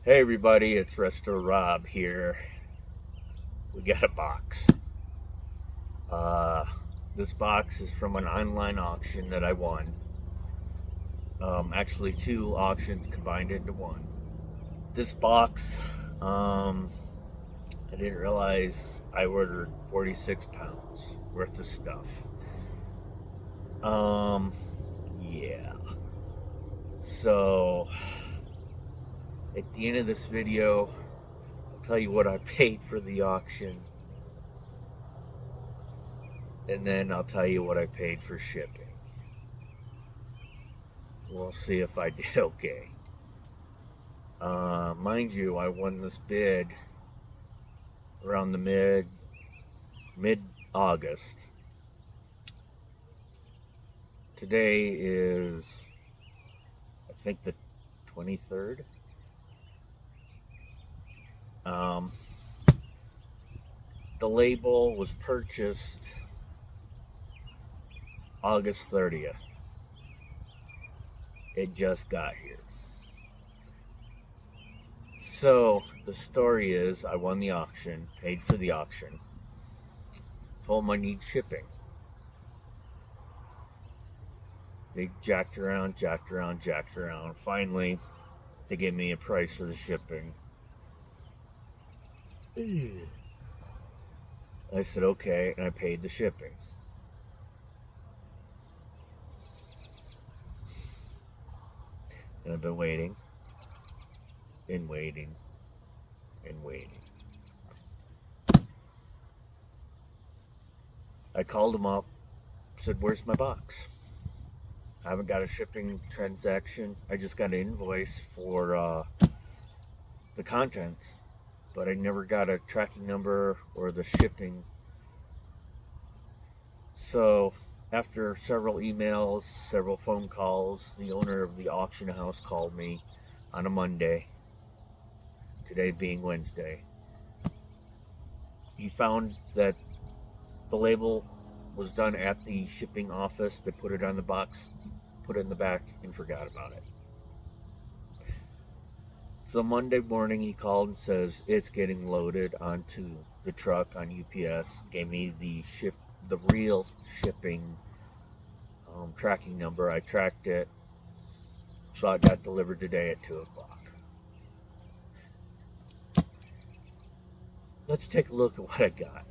Hey everybody, it's Resto-Rob here. We got a box. Uh, this box is from an online auction that I won. Actually, two auctions combined into one. This box, I didn't realize I ordered 46 pounds worth of stuff. Um, yeah. So, at the end of this video, I'll tell you what I paid for the auction, and then I'll tell you what I paid for shipping. We'll see if I did okay. Mind you, I won this bid around the mid August. Today is, I think, the 23rd. Um, the label was purchased August 30th. It just got here. So the story is, I won the auction, paid for the auction, told them I need shipping. They jacked around. Finally, they gave me a price for the shipping. I said okay, and I paid the shipping. And I've been waiting and waiting and waiting. I called them up, said, "Where's my box? I haven't got a shipping transaction. I just got an invoice for the contents, but I never got a tracking number or the shipping." So, after several emails, several phone calls, the owner of the auction house called me on a Monday, today being Wednesday. He found that the label was done at the shipping office. They put it on the box, put it in the back, and forgot about it. So Monday morning he called and says it's getting loaded onto the truck on UPS. Gave me the real shipping tracking number. I tracked it, so it got delivered today at 2 o'clock. Let's take a look at what I got.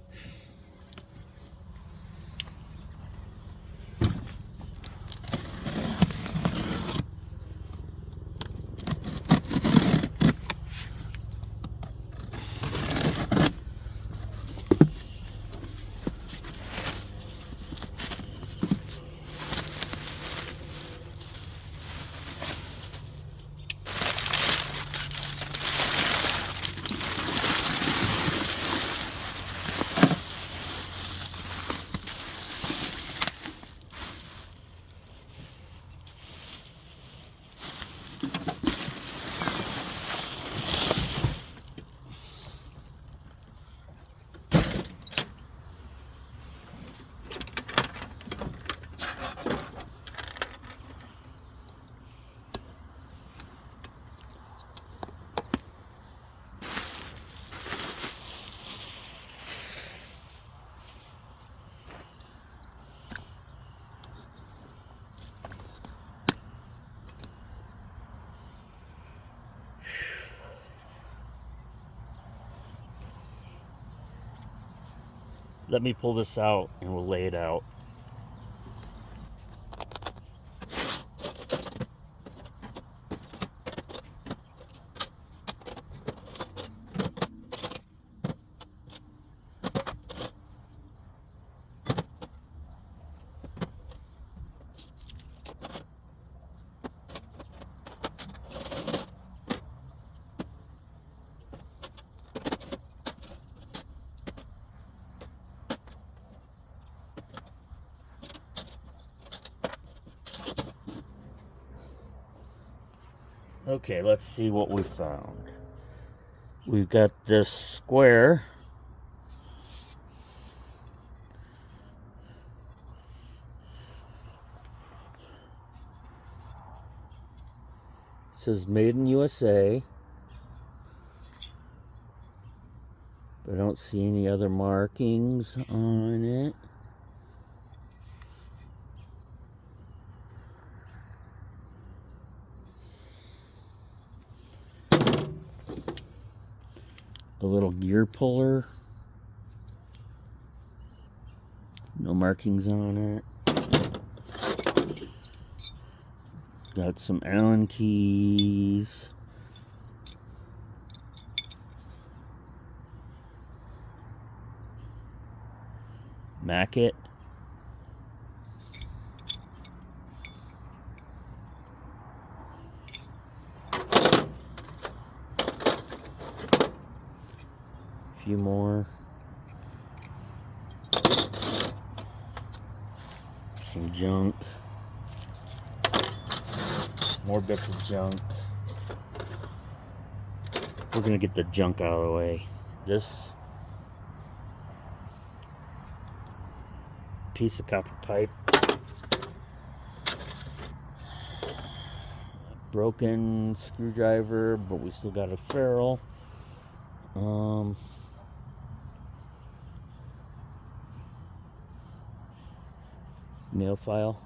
Let me pull this out and we'll lay it out. Okay, let's see what we found. We've got this square. It says Made in USA. But I don't see any other markings on it. A little gear puller. No markings on it. Got some Allen keys. Macket. A few more. Some junk. More bits of junk. We're gonna get the junk out of the way. This piece of copper pipe. Broken screwdriver, but we still got a ferrule. Nail file.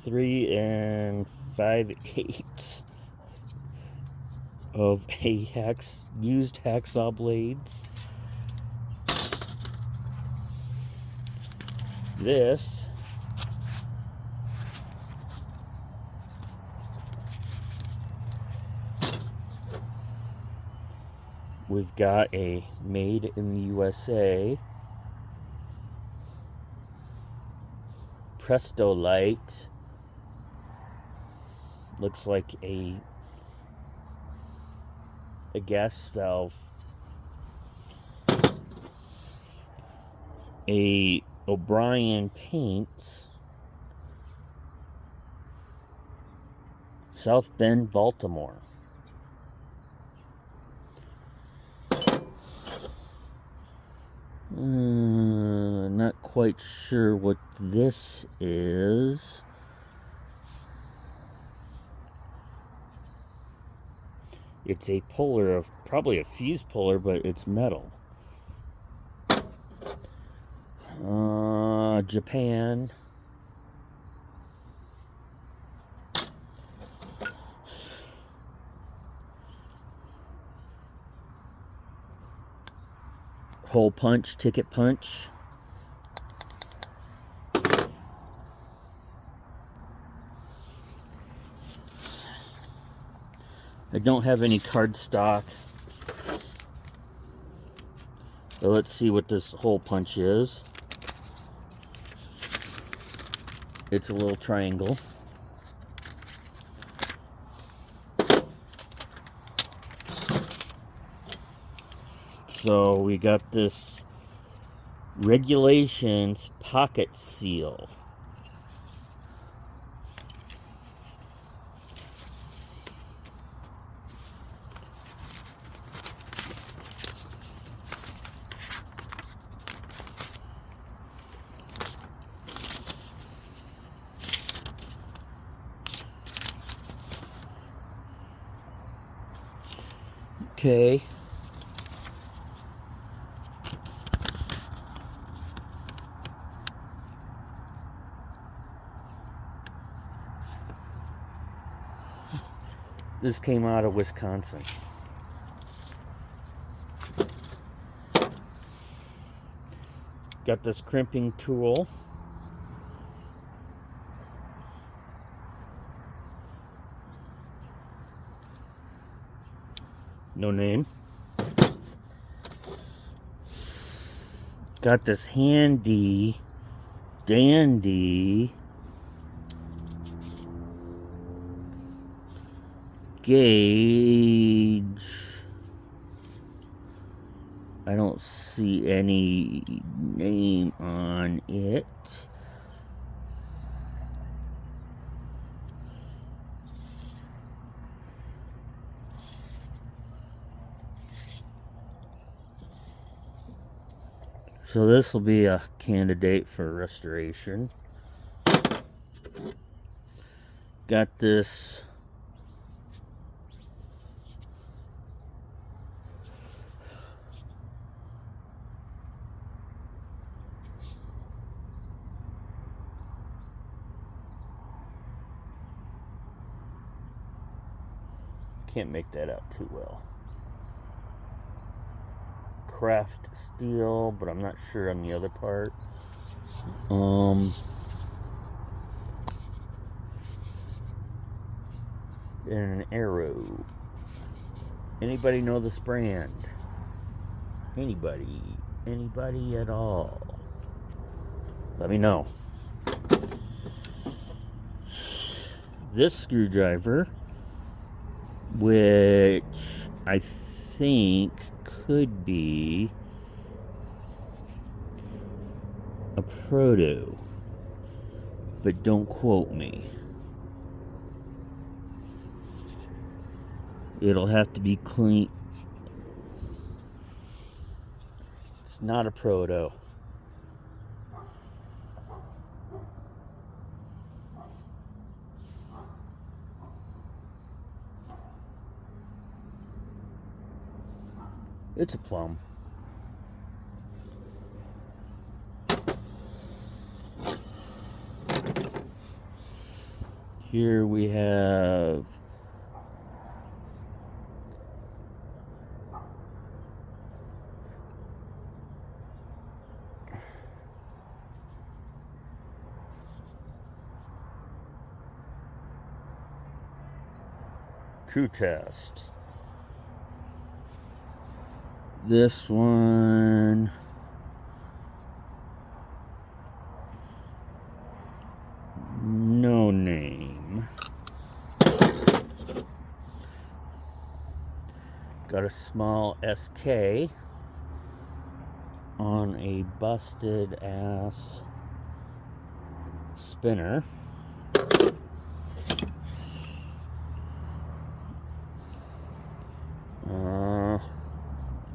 Three and 5/8 of a used hacksaw blades. This we've got a made in the USA Presto light. Looks like a gas valve. A O'Brien Paints, South Bend, Baltimore. Not quite sure what this is. It's a puller, of probably a fuse puller, but it's metal. Japan. Hole punch, ticket punch. I don't have any cardstock. So let's see what this hole punch is. It's a little triangle. So we got this Regulations pocket seal. Okay. This came out of Wisconsin. Got this crimping tool. No name. Got this handy dandy gauge. I don't see any name on it. So this will be a candidate for restoration. got this can't make that out too well. Craft steel, but I'm not sure on the other part. And an arrow. Anybody know this brand? Anybody? Anybody at all? Let me know. This screwdriver, which I think could be a proto, but don't quote me. It'll have to be clean. It's not a proto. It's a plum. Here we have True Test. This one, no name. Got a small SK on a busted ass spinner.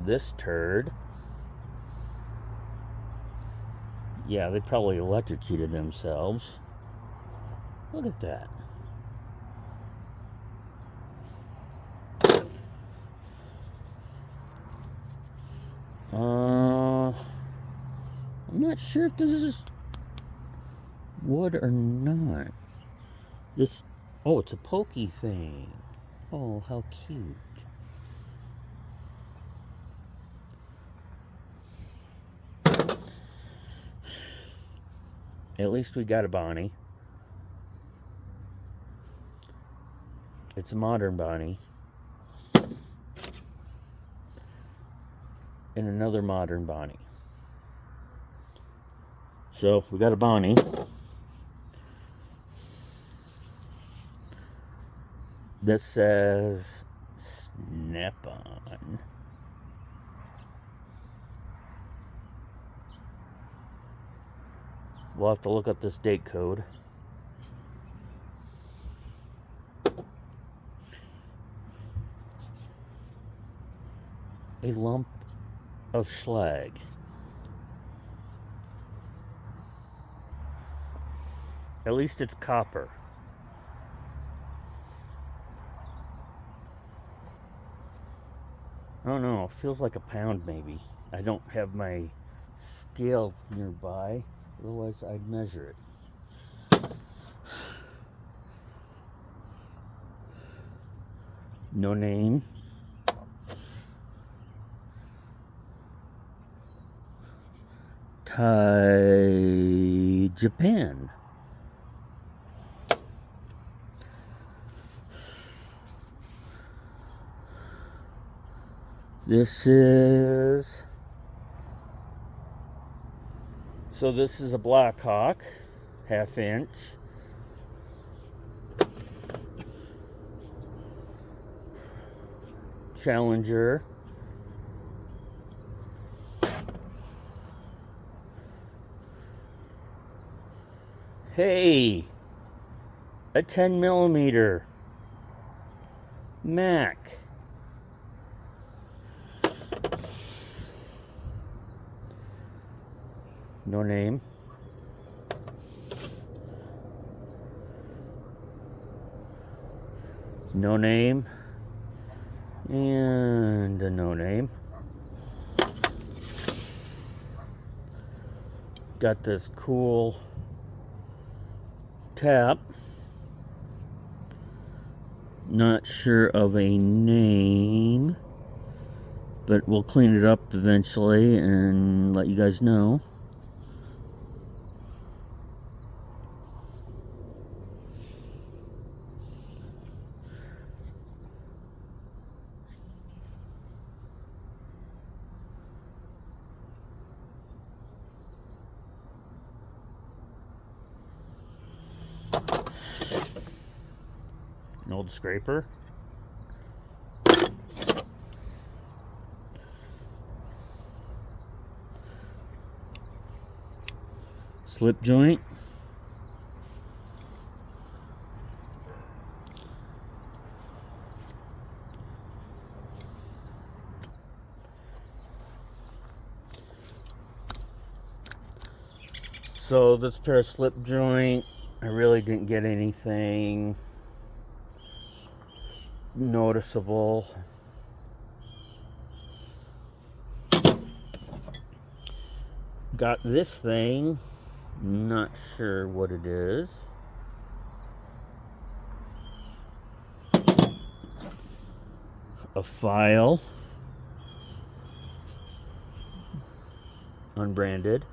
This turd. Yeah, they probably electrocuted themselves. Look at that. I'm not sure if this is wood or not. This, oh, it's a pokey thing. Oh, how cute. At least we got a Bonney. It's a modern Bonney. And another modern Bonney. So, we got a Bonney. That says Snap-on. We'll have to look up this date code. A lump of slag. At least it's copper. I don't know, it feels like a pound maybe. I don't have my scale nearby, otherwise I'd measure it. No name. Thai, Japan. This is, so this is a Blackhawk, 1/2 inch. Challenger. Hey, a 10mm Mac. No name. No name. And a no name. Got this cool tap. Not sure of a name, but we'll clean it up eventually and let you guys know. An old scraper. Slip joint. So this pair of slip joint, I really didn't get anything noticeable. Got this thing, not sure what it is. A file, unbranded,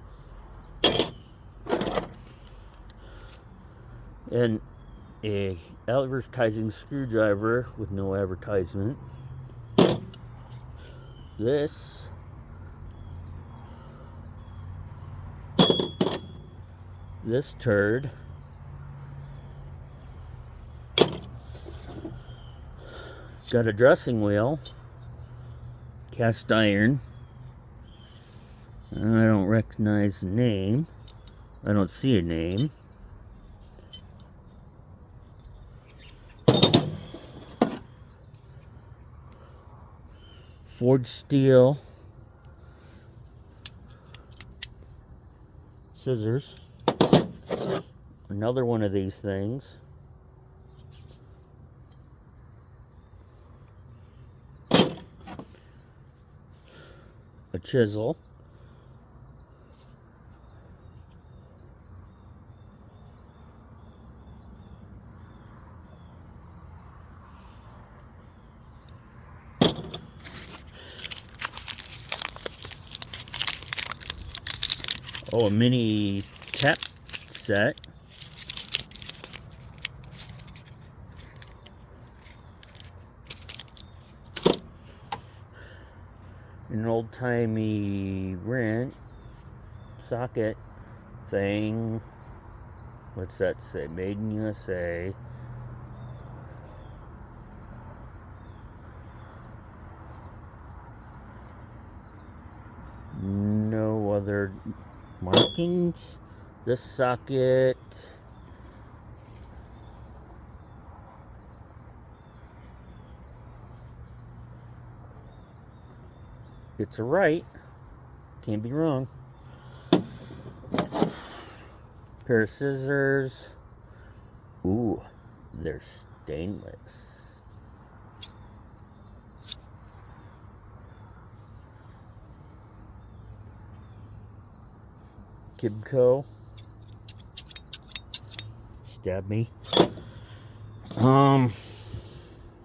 and a advertising screwdriver with no advertisement. This turd got a dressing wheel, cast iron. I don't recognize the name. I don't see a name. Forged steel, scissors, another one of these things, a chisel, a mini tap set, an old-timey wrench socket thing. What's that say? Made in USA. No other markings. This socket, it's a right, can't be wrong. Pair of scissors. Ooh, they're stainless. Kibco. Stab me.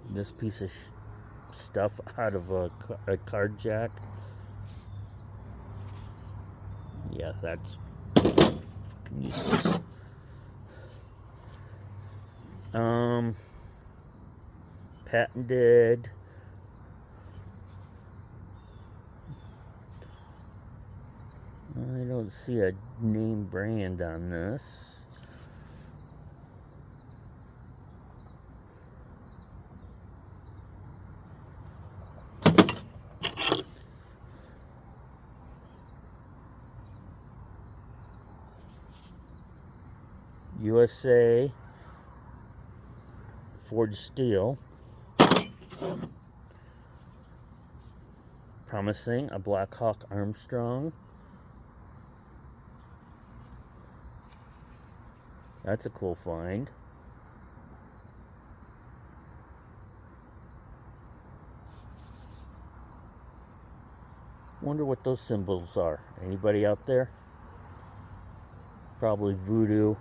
This piece of stuff out of a card jack. Yeah, that's useless. Patented. I don't see a name brand on this. USA forged steel. Promising a Black Hawk Armstrong. That's a cool find. Wonder what those symbols are. Anybody out there? Probably voodoo.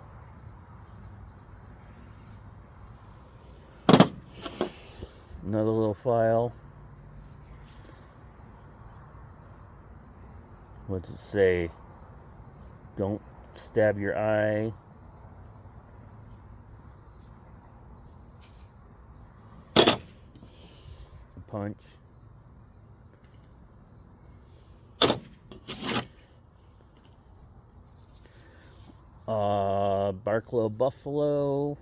Another little file. What's it say? Don't stab your eye. Punch. Barklow Buffalo.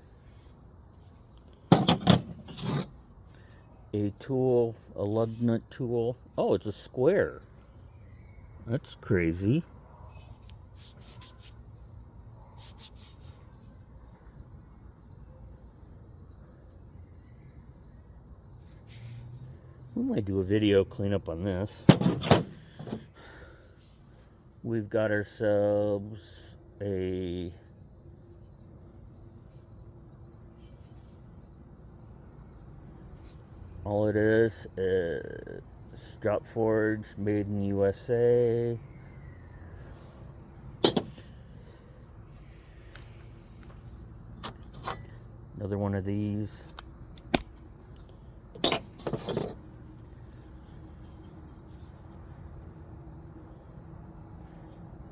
A tool, a lug nut tool. Oh, it's a square. That's crazy. We might do a video cleanup on this. We've got ourselves a all it is strap forge, made in USA. Another one of these.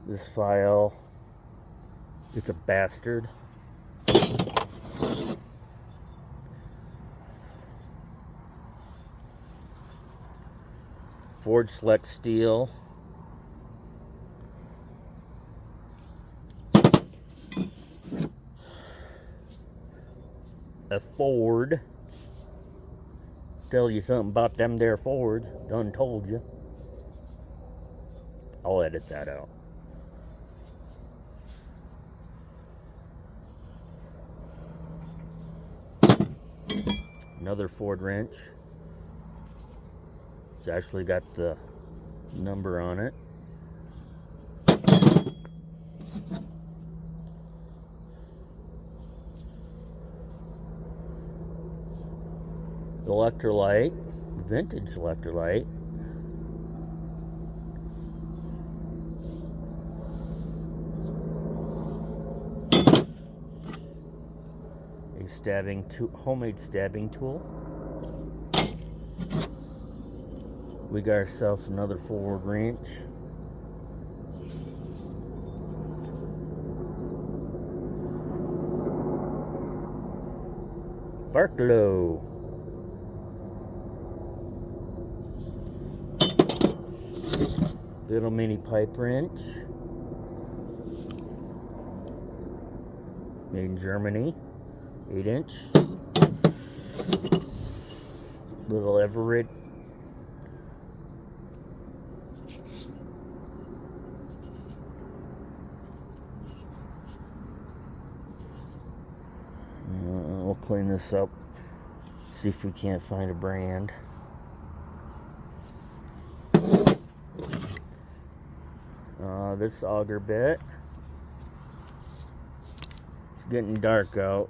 This file, it's a bastard. Forged select steel. A Ford. Tell you something about them there Fords. Done told you. I'll edit that out. Another Ford wrench. It's actually got the number on it. Electrolyte, vintage electrolyte. A stabbing tool, homemade stabbing tool. We got ourselves another Ford wrench. Barklow. Little mini pipe wrench. Made in Germany. 8-inch. Little Everett. We'll clean this up. See if we can't find a brand. This auger bit. It's getting dark out.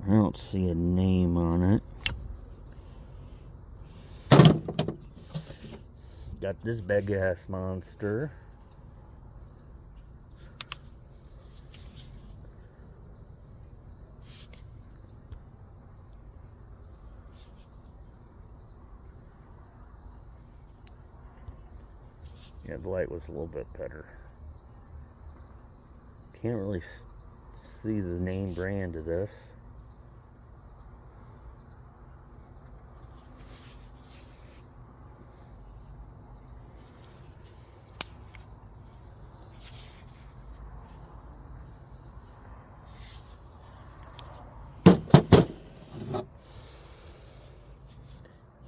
I don't see a name on it. Got this big ass monster. Yeah, the light was a little bit better. Can't really see the name brand of this.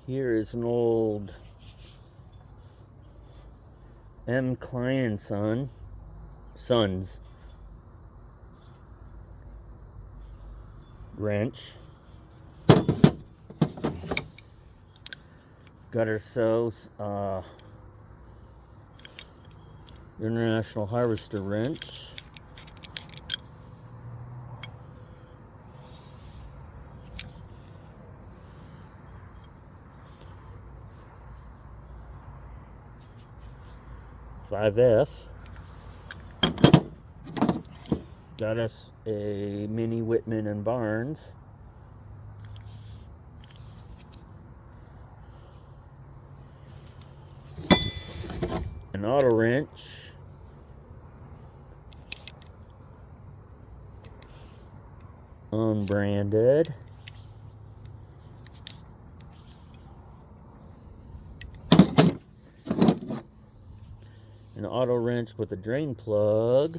Here is an old M. Klein and Sons got got ourselves International Harvester wrench. .5F. Got us a mini Whitman and Barnes. An auto wrench. Unbranded. An auto wrench with a drain plug.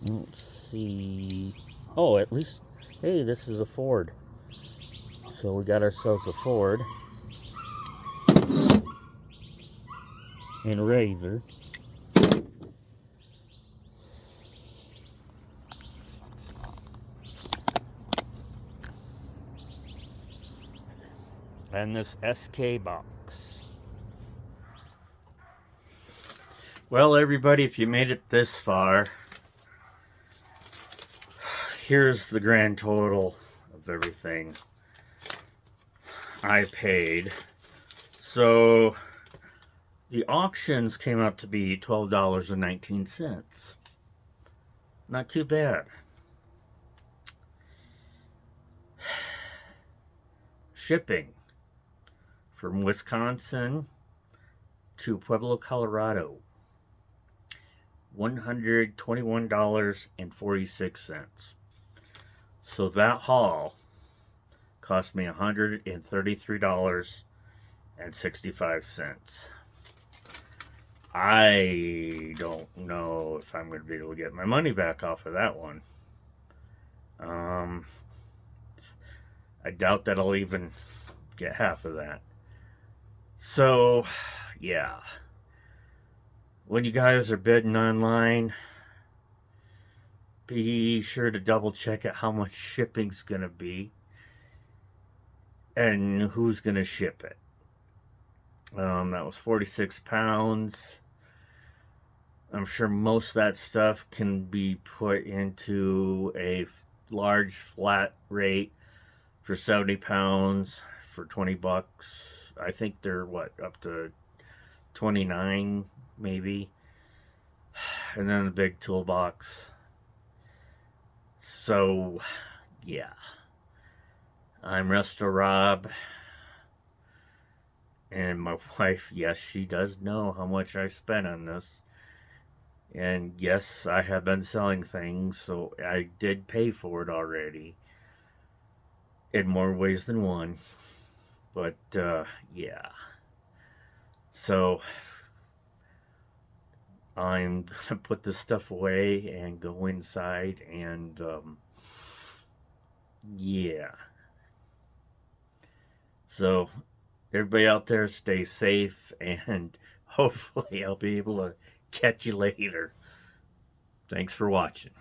Let's see. Oh, at least, hey, this is a Ford. So we got ourselves a Ford. And a razor. And this SK box. Well, everybody, if you made it this far, here's the grand total of everything I paid. So the auctions came out to be $12.19. Not too bad. Shipping from Wisconsin to Pueblo, Colorado, $121.46. So that haul cost me $133.65. I don't know if I'm going to be able to get my money back off of that one. I doubt that I'll even get half of that. So, yeah. When you guys are bidding online, be sure to double check at how much shipping's going to be and who's going to ship it. That was 46 pounds. I'm sure most of that stuff can be put into a large flat rate for 70 pounds for 20 bucks. I think they're up to 29 maybe. And then the big toolbox. So, yeah. I'm Resto-Rob. And my wife, yes, she does know how much I spent on this. And yes, I have been selling things, so I did pay for it already. In more ways than one. But, yeah. So, I'm going to put this stuff away and go inside and, yeah. So, everybody out there, stay safe, and hopefully I'll be able to catch you later. Thanks for watching.